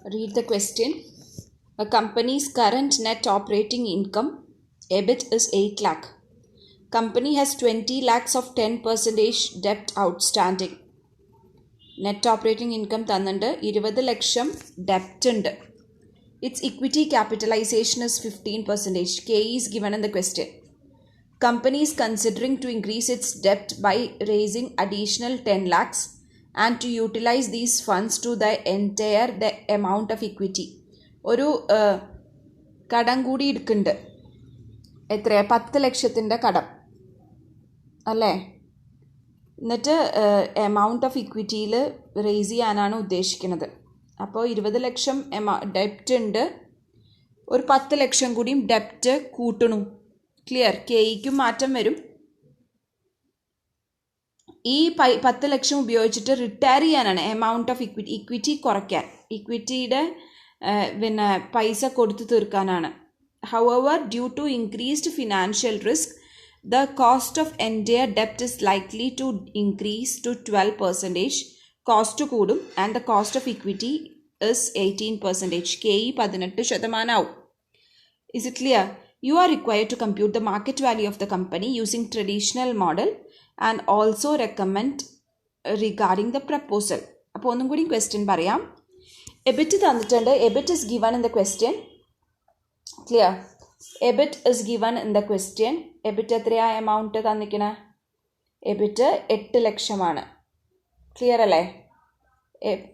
Read the question. A company's current net operating income, EBIT, is 8 lakh. Company has 20 lakhs of 10% debt outstanding. Net operating income തന്നിട്ട് 20 ലക്ഷം debt ഉണ്ട്. Its equity capitalization is 15%. K is given in the question. Company is considering to increase its debt by raising additional 10 lakhs and to utilize these funds to the entire the amount of equity. ഒരു കടം കൂടി എടുക്കുന്നുണ്ട്. എത്രയാ? 10 ലക്ഷത്തിൻ്റെ കടം അല്ലേ? എന്നിട്ട് amount of ഇക്വിറ്റിയിൽ raise ചെയ്യാനാണ് ഉദ്ദേശിക്കുന്നത്. അപ്പോൾ 20 ലക്ഷം ഡെപ്റ്റ് ഉണ്ട്, ഒരു 10 ലക്ഷം കൂടിയും ഡെപ്റ്റ് കൂട്ടണു. ക്ലിയർ? കെയ്ക്കും മാറ്റം വരും. ഈ 10 ലക്ഷം ഉപയോഗിച്ചിട്ട് റിട്ടയർ ചെയ്യാനാണ്, എമൗണ്ട് ഓഫ് ഇക്വിറ്റി കുറയ്ക്കാൻ, ഇക്വിറ്റിയുടെ പിന്നെ പൈസ കൊടുത്തു തീർക്കാനാണ്. However due to increased financial risk the cost of entire debt is likely to increase to 12%. Cost കൂടും and the cost of equity is 18%. KE 18% ആവും. Is it clear? You are required to compute the market value of the company using traditional model and also recommend regarding the proposal. അപ്പോൾ ഒന്നും കൂടി question പറയാം. EBIT തന്നിട്ടുണ്ട്. EBIT is given in the question. Clear? EBIT is given in the question. EBIT എത്രയാ amount തന്നിക്കണ? EBIT 8 ലക്ഷമാണ്. Clear അല്ലേ?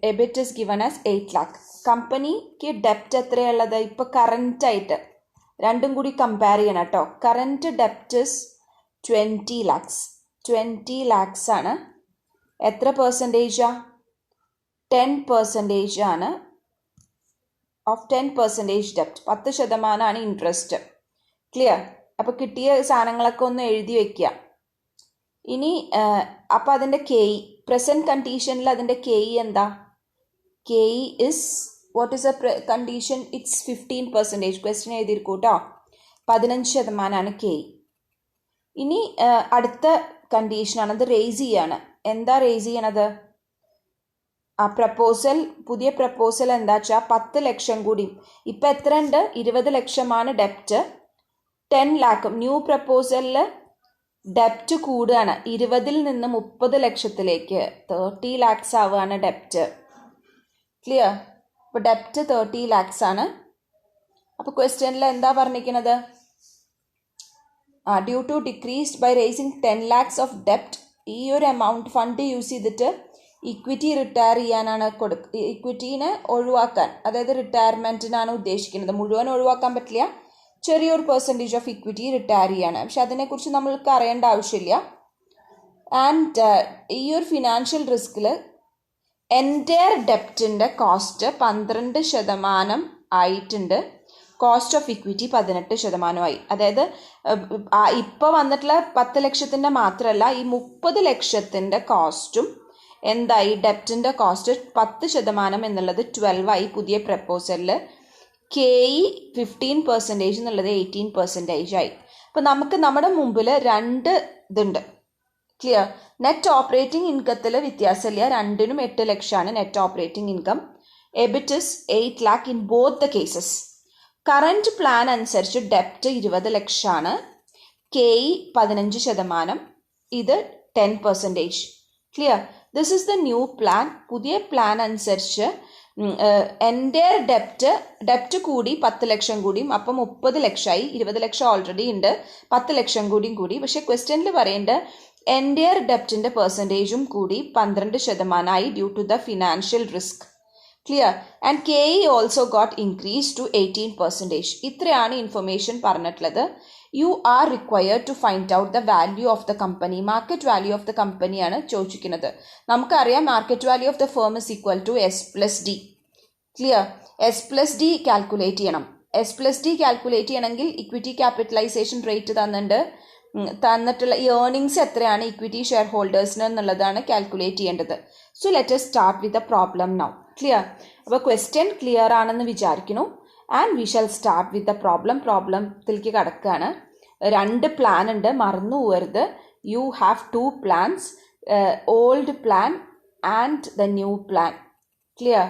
EBIT is given as 8 lakh. കമ്പനിക്ക് ഡെപ്റ്റ് എത്രയുള്ളത്? ഇപ്പോൾ കറൻറ്റ് ആയിട്ട് രണ്ടും കൂടി കമ്പയർ ചെയ്യണം കേട്ടോ. കറൻറ്റ് ഡെപ്റ്റ് ഇസ് 20 lakhs. 20 lakhs ആണ്. എത്ര പെർസെൻറ്റേജാ? 10% ആണ്. ഓഫ് 10% ഡെപ്റ്റ്, 10% ഇൻട്രസ്റ്റ്. ക്ലിയർ? അപ്പോൾ കിട്ടിയ സാധനങ്ങളൊക്കെ ഒന്ന് എഴുതി വയ്ക്കുക. ഇനി അപ്പോൾ അതിൻ്റെ കെ ഇ പ്രസൻറ്റ് കണ്ടീഷനിൽ അതിൻ്റെ കെ ഇ എന്താ? K E is what is a condition? It's 15%. Question എഴുതിയിരിക്കും കേട്ടോ. 15% കെ ഇ. ഇനി അടുത്ത കണ്ടീഷനാണ്, അത് റേസ് ചെയ്യാണ്. എന്താ റേസ് ചെയ്യണത്? ആ പ്രപ്പോസൽ, പുതിയ പ്രപ്പോസൽ എന്താ വെച്ചാൽ 10 ലക്ഷം കൂടി. ഇപ്പം എത്ര ഉണ്ട്? 20 ലക്ഷമാണ് ഡെപ്റ്റ്. 10 lakh ന്യൂ പ്രപ്പോസലിൽ ഡെപ്റ്റ് കൂടുകയാണ്. 20 നിന്ന് 30 ലക്ഷത്തിലേക്ക് 30 lakhs ആവുകയാണ് ഡെപ്റ്റ്. ക്ലിയർ? അപ്പോൾ ഡെപ്റ്റ് 30 lakhs ആണ്. അപ്പോൾ ക്വസ്റ്റ്യനിൽ എന്താ പറഞ്ഞിരിക്കുന്നത്? Due to decreased by raising 10 lakhs of ഡെപ്റ്റ്. ഈ ഒരു എമൗണ്ട് ഫണ്ട് യൂസ് ചെയ്തിട്ട് ഇക്വിറ്റി റിട്ടയർ ചെയ്യാനാണ് ഇക്വിറ്റീനെ ഒഴിവാക്കാൻ, അതായത് റിട്ടയർമെൻറ്റിനാണ് ഉദ്ദേശിക്കുന്നത്. മുഴുവൻ ഒഴിവാക്കാൻ പറ്റില്ല, ചെറിയൊരു പെർസെൻറ്റേജ് ഓഫ് ഇക്വിറ്റി റിട്ടയർ ചെയ്യാണ്. പക്ഷെ അതിനെക്കുറിച്ച് നമ്മൾക്ക് അറിയേണ്ട ആവശ്യമില്ല. ആൻഡ് ഈ ഒരു ഫിനാൻഷ്യൽ റിസ്കിൽ എൻറ്റയർ ഡെപ്റ്റിൻ്റെ കോസ്റ്റ് 12% ആയിട്ടുണ്ട്. കോസ്റ്റ് ഓഫ് ഇക്വിറ്റി 18% അതായത് ഇപ്പോൾ വന്നിട്ടുള്ള 10 ലക്ഷത്തിൻ്റെ മാത്രമല്ല, ഈ 30 ലക്ഷത്തിൻ്റെ കോസ്റ്റും എന്തായി? ഡെപ്റ്റിൻ്റെ കോസ്റ്റ് 10% എന്നുള്ളത് 12 പുതിയ പ്രപ്പോസലിൽ. കെ ഇ 15% എന്നുള്ളത് 18% അപ്പോൾ നമുക്ക് നമ്മുടെ മുമ്പിൽ രണ്ട് ഇതുണ്ട്. ക്ലിയർ? നെറ്റ് ഓപ്പറേറ്റിംഗ് ഇൻകത്തിൽ വ്യത്യാസമില്ല, രണ്ടിനും 8 ലക്ഷമാണ് net operating income. EBIT is 8 lakh in both the cases. Current plan അനുസരിച്ച് ഡെപ്റ്റ് 20 ലക്ഷമാണ്, കെ ഇ 15%, ഇത് 10%. Clear? This is the new plan. പുതിയ പ്ലാൻ അനുസരിച്ച് എൻറ്റയർ ഡെപ്റ്റ് കൂടി 10 ലക്ഷം കൂടിയും, അപ്പം 30 ലക്ഷമായി. 20 ലക്ഷം ഓൾറെഡി ഉണ്ട്, 10 ലക്ഷം കൂടിയും കൂടി. പക്ഷേ ക്വസ്റ്റ്യനിൽ പറയേണ്ടത് എൻറ്റയർ ഡെപ്റ്റിൻ്റെ പെർസെൻറ്റേജും കൂടി 12% due to the financial risk. Clear? And K E also got increase to 18%. ഇത്രയാണ് ഇൻഫർമേഷൻ പറഞ്ഞിട്ടുള്ളത്. You are required to find out the value of the company. Market value of the കമ്പനിയാണ് ചോദിക്കുന്നത്. നമുക്കറിയാം market value of the firm is equal to S+D. Clear? S+D calculate ചെയ്യണം. S+D calculate ചെയ്യണമെങ്കിൽ equity capitalisation rate തന്നിട്ടുള്ള earnings എത്രയാണ് equity share ഹോൾഡേഴ്സിന് എന്നുള്ളതാണ് calculate ചെയ്യേണ്ടത്. So let us start with the problem now. Clear? അപ്പോൾ ക്വസ്റ്റ്യൻ ക്ലിയർ ആണെന്ന് വിചാരിക്കുന്നു. And we shall start with the പ്രോബ്ലത്തിലേക്ക് കടക്കുകയാണ്. 2 പ്ലാൻ ഉണ്ട്, മറന്നു പോകരുത്. You have 2 plans, old plan and the new plan. Clear?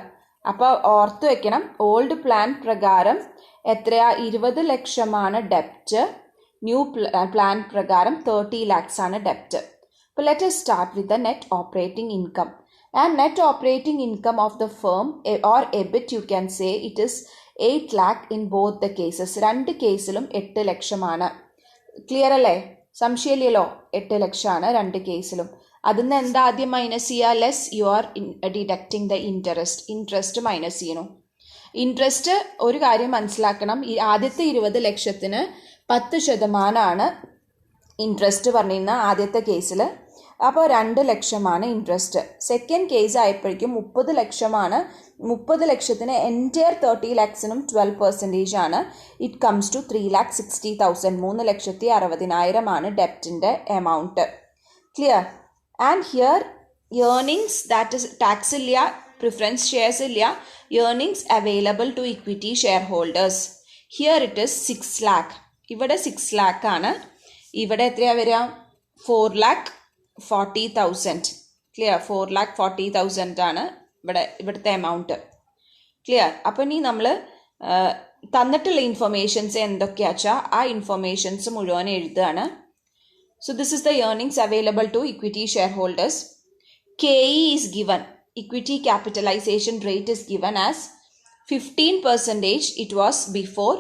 അപ്പോൾ ഓർത്ത് വെക്കണം, ഓൾഡ് പ്ലാൻ പ്രകാരം എത്രയാ 20 ലക്ഷമാണ് ഡെപ്റ്റ്, ന്യൂ പ്ലാൻ പ്രകാരം 30 lakhs ആണ് ഡെപ്റ്റ്. അപ്പോൾ let us start with the net operating income. And net operating income of the firm or EBIT you can say it is 8 lakh in both the cases. രണ്ട് കേസിലും 8 ലക്ഷമാണ്. Clear അല്ലേ? സംശയമില്ലല്ലോ, 8 ലക്ഷമാണ് രണ്ട് കേസിലും. അതിന്ന് എന്താ ആദ്യം മൈനസ് ചെയ്യുക? Less you are deducting the interest minus ചെയ്യണം. ഇൻട്രസ്റ്റ് ഒരു കാര്യം മനസ്സിലാക്കണം, ഈ ആദ്യത്തെ 20 ലക്ഷത്തിന് 10% ഇൻട്രസ്റ്റ് പറഞ്ഞിരുന്ന ആദ്യത്തെ കേസിൽ. അപ്പോൾ 2 ലക്ഷമാണ് ഇൻട്രസ്റ്റ്. സെക്കൻഡ് കേസ് ആയപ്പോഴേക്കും 30 ലക്ഷമാണ്. 30 ലക്ഷത്തിന് എൻറ്റയർ 30 lakhsനും 12% ആണ്. It comes to 3,60,000. 3,60,000 ആണ് ഡെപ്റ്റിൻ്റെ amount. Clear? And here earnings, that is tax ഇല്ല, പ്രിഫറൻസ് ഷെയർസ് ഇല്ല, earnings available to equity shareholders. Here it is 6 lakh. ഇവിടെ 6 lakh ആണ്. ഇവിടെ എത്രയാണ് വരിക? 4,40,000. ക്ലിയർ? 4,40,000 ആണ് ഇവിടുത്തെ എമൗണ്ട്. ക്ലിയർ? അപ്പോൾ ഇനി നമ്മൾ തന്നിട്ടുള്ള ഇൻഫർമേഷൻസ് എന്തൊക്കെയാ വെച്ചാൽ ആ ഇൻഫർമേഷൻസ് മുഴുവൻ എഴുതുകയാണ്. So this is the earnings available to equity shareholders. KE is given. Equity capitalization rate is given as 15% it was before,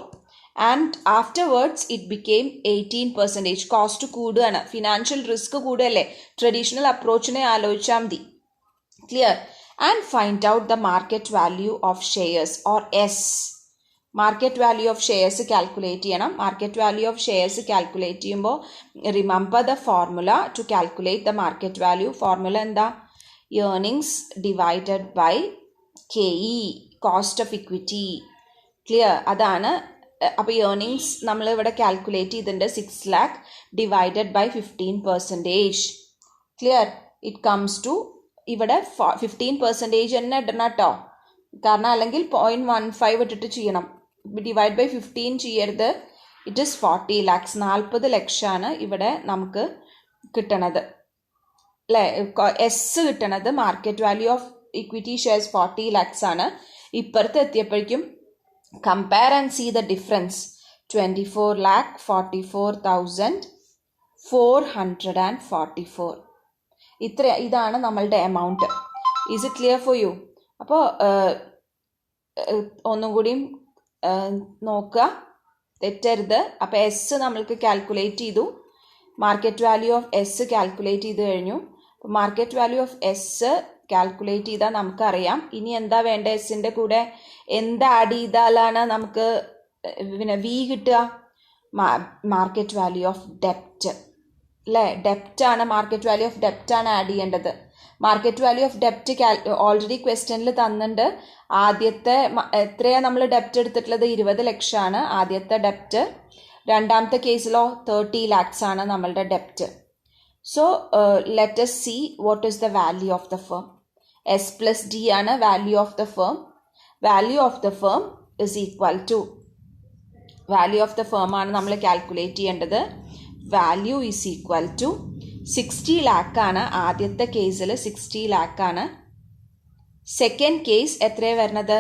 and afterwards it became 18%. Cost കൂടുകയാണ്, ഫിനാൻഷ്യൽ റിസ്ക് കൂടുകയല്ലേ, ട്രഡീഷണൽ അപ്രോച്ചിനെ ആലോചിച്ചാൽ മതി. Clear? And find out the market value of shares or എസ്. Market value of shares calculate ചെയ്യണം. Market value of shares calculate ചെയ്യുമ്പോൾ remember the formula to calculate the market value. Formula എന്താ? Earnings divided by KE, cost of equity. Clear? അതാണ്. അപ്പോൾ earnings നമ്മൾ ഇവിടെ calculate ചെയ്തിട്ടുണ്ട് 6 lakh divided by 15%. Clear? It comes to, ഇവിടെ 15% തന്നെ ഇടണം കേട്ടോ, കാരണം അല്ലെങ്കിൽ 0.15 ഇട്ടിട്ട് ചെയ്യണം. ഡിവൈഡ് ബൈ 15 ചെയ്യരുത്. It is 40 lakhs. 40 ലക്ഷമാണ് ഇവിടെ നമുക്ക് കിട്ടണത് അല്ലേ? എസ് കിട്ടണത് market value of equity shares 40 lakhs ആണ്. ഇപ്പുറത്ത് എത്തിയപ്പോഴേക്കും compare and see the difference. 24,44,444. ഇതാണ് നമ്മളുടെ എമൗണ്ട്. Is it clear for you? അപ്പോൾ ഒന്നും കൂടിയും നോക്കുക, തെറ്റരുത്. അപ്പോൾ എസ് നമ്മൾക്ക് കാൽക്കുലേറ്റ് ചെയ്തു. Market value of S calculate ചെയ്ത് കഴിഞ്ഞു. അപ്പോൾ market value of S calculate ചെയ്താൽ നമുക്കറിയാം. ഇനി എന്താ വേണ്ട? എസിൻ്റെ കൂടെ എന്ത് ആഡ് ചെയ്താലാണ് നമുക്ക് പിന്നെ വി കിട്ടുക? മാർക്കറ്റ് വാല്യൂ ഓഫ് ഡെപ്റ്റ് അല്ലേ? ഡെപ്റ്റാണ്, മാർക്കറ്റ് വാല്യൂ ഓഫ് ഡെപ്റ്റാണ് ആഡ് ചെയ്യേണ്ടത്. മാർക്കറ്റ് വാല്യൂ ഓഫ് ഡെപ്റ്റ് ഓൾറെഡി ക്വസ്റ്റ്യനിൽ തന്നിട്ടുണ്ട്. ആദ്യത്തെ എത്രയാണ് നമ്മൾ ഡെപ്റ്റ് എടുത്തിട്ടുള്ളത്? 20 ലക്ഷമാണ് ആദ്യത്തെ ഡെപ്റ്റ്. രണ്ടാമത്തെ കേസിലോ 30 lakhs ആണ് നമ്മളുടെ ഡെപ്റ്റ്. So let us see what is the value of the firm. S plus D ആണ് value of the firm. Value of the firm is equal to, value of the firm ആണ് നമ്മൾ കാൽക്കുലേറ്റ് ചെയ്യേണ്ടത്. Value is equal to 60 lakh ആണ് ആദ്യത്തെ കേസിൽ. 60 lakh ആണ്. Second case എത്രയാണ് വരുന്നത്?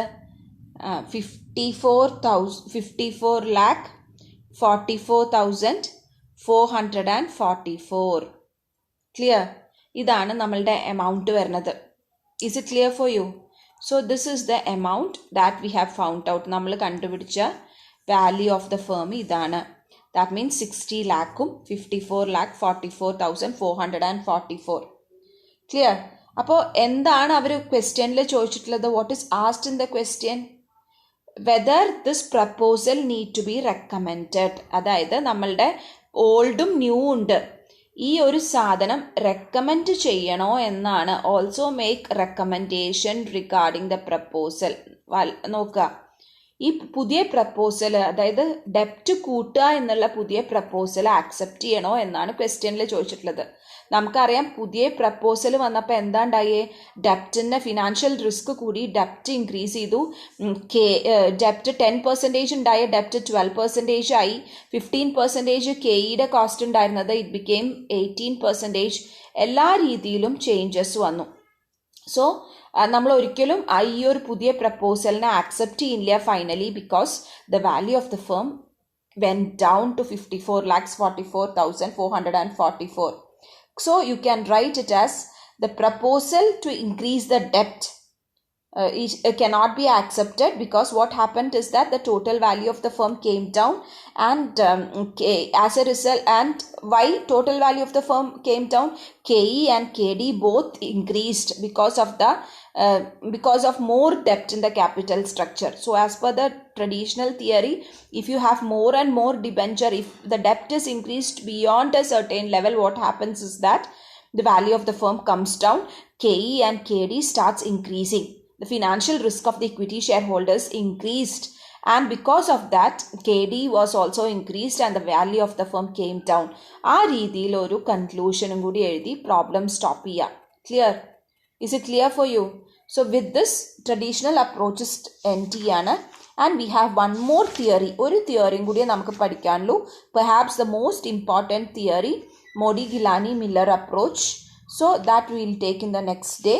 54,44,444. ക്ലിയർ? ഇതാണ് നമ്മളുടെ എമൗണ്ട് വരുന്നത്. Is it clear for you? So this is the amount that we have found out. നമ്മൾ കണ്ടുപിടിച്ച വാല്യൂ ഓഫ് ദ ഫേം ഇതാണ്. That means 60 lakhും 54,44,444. ക്ലിയർ? അപ്പോൾ എന്താണ് അവർ ക്വസ്റ്റ്യനിൽ ചോദിച്ചിട്ടുള്ളത്? What is asked in the question? Whether this proposal need to be recommended. അതായത് നമ്മളുടെ ഓൾഡും ന്യൂ ഉണ്ട്, ഈ ഒരു സാധനം റെക്കമെൻഡ് ചെയ്യണോ എന്നാണ്. Also make recommendation regarding the proposal. നോക്കുക, ഈ പുതിയ പ്രപ്പോസൽ, അതായത് ഡെപ്റ്റ് കൂട്ടുക എന്നുള്ള പുതിയ പ്രപ്പോസൽ ആക്സെപ്റ്റ് ചെയ്യണോ എന്നാണ് ക്വസ്റ്റ്യനിൽ ചോദിച്ചിട്ടുള്ളത്. നമുക്കറിയാം പുതിയ പ്രപ്പോസൽ വന്നപ്പോൾ എന്താ ഉണ്ടായേ? ഡെപ്റ്റിൻ്റെ ഫിനാൻഷ്യൽ റിസ്ക് കൂടി, ഡെപ്റ്റ് ഇൻക്രീസ് ചെയ്തു. ഡെപ്റ്റ് 10% ഉണ്ടായ ഡെപ്റ്റ് 12% ആയി. 15% KEയുടെ കോസ്റ്റ് ഉണ്ടായിരുന്നത് ഇറ്റ് ബിക്കെയിം 18%. എല്ലാ രീതിയിലും ചേഞ്ചസ് വന്നു. സോ നമ്മൾ ഒരിക്കലും ഈ ഒരു പുതിയ പ്രപ്പോസലിനെ ആക്സെപ്റ്റ് ചെയ്യില്ല finally, because the value of the firm went down to 54,44,444. So you can write it as the proposal to increase the debt cannot be accepted, because what happened is that the total value of the firm came down, and as a result, and why total value of the firm came down, KE and KD both increased because of more debt in the capital structure. So as per the traditional theory, if you have more and more debenture, if the debt is increased beyond a certain level, what happens is that the value of the firm comes down, KE and KD starts increasing. The financial risk of the equity shareholders increased, and because of that KD was also increased and the value of the firm came down. ആ രീതിയിൽ ഒരു കൺക്ലൂഷനും കൂടി എഴുതി problem stop ചെയ്യുക. Clear? Is it clear for you? So with this traditional approaches end ചെയ്യാണ്. And we have one more theory. ഒരു തിയറിയും കൂടി നമുക്ക് പഠിക്കാനുള്ളൂ. Perhaps the most important theory, Modigliani Miller approach. So that will take in the next day.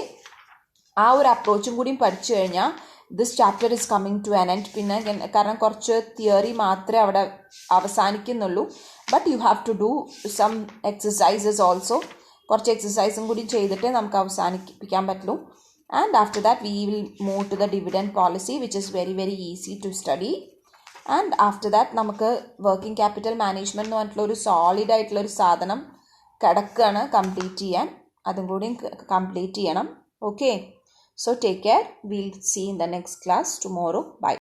ആ ഒരു അപ്രോച്ചും കൂടിയും പഠിച്ചു കഴിഞ്ഞാൽ this chapter is coming to an end. പിന്നെ കാരണം കുറച്ച് തിയറി മാത്രമേ അവിടെ അവസാനിക്കുന്നുള്ളൂ. But you have to do some exercises also. കുറച്ച് എക്സസൈസും കൂടി ചെയ്തിട്ടേ നമുക്ക് അവസാനിപ്പിക്കാൻ പറ്റുള്ളൂ. And after that we will move to the dividend policy, which is very very easy to study. And after that നമുക്ക് വർക്കിംഗ് ക്യാപിറ്റൽ മാനേജ്മെൻറ്റ് എന്ന് പറഞ്ഞിട്ടുള്ള ഒരു സോളിഡ് ആയിട്ടുള്ളൊരു സാധനം കിടക്കുകയാണ് കംപ്ലീറ്റ് ചെയ്യാൻ. അതും കൂടി കംപ്ലീറ്റ് ചെയ്യണം. Okay, so take care. We'll see in the next class tomorrow. Bye.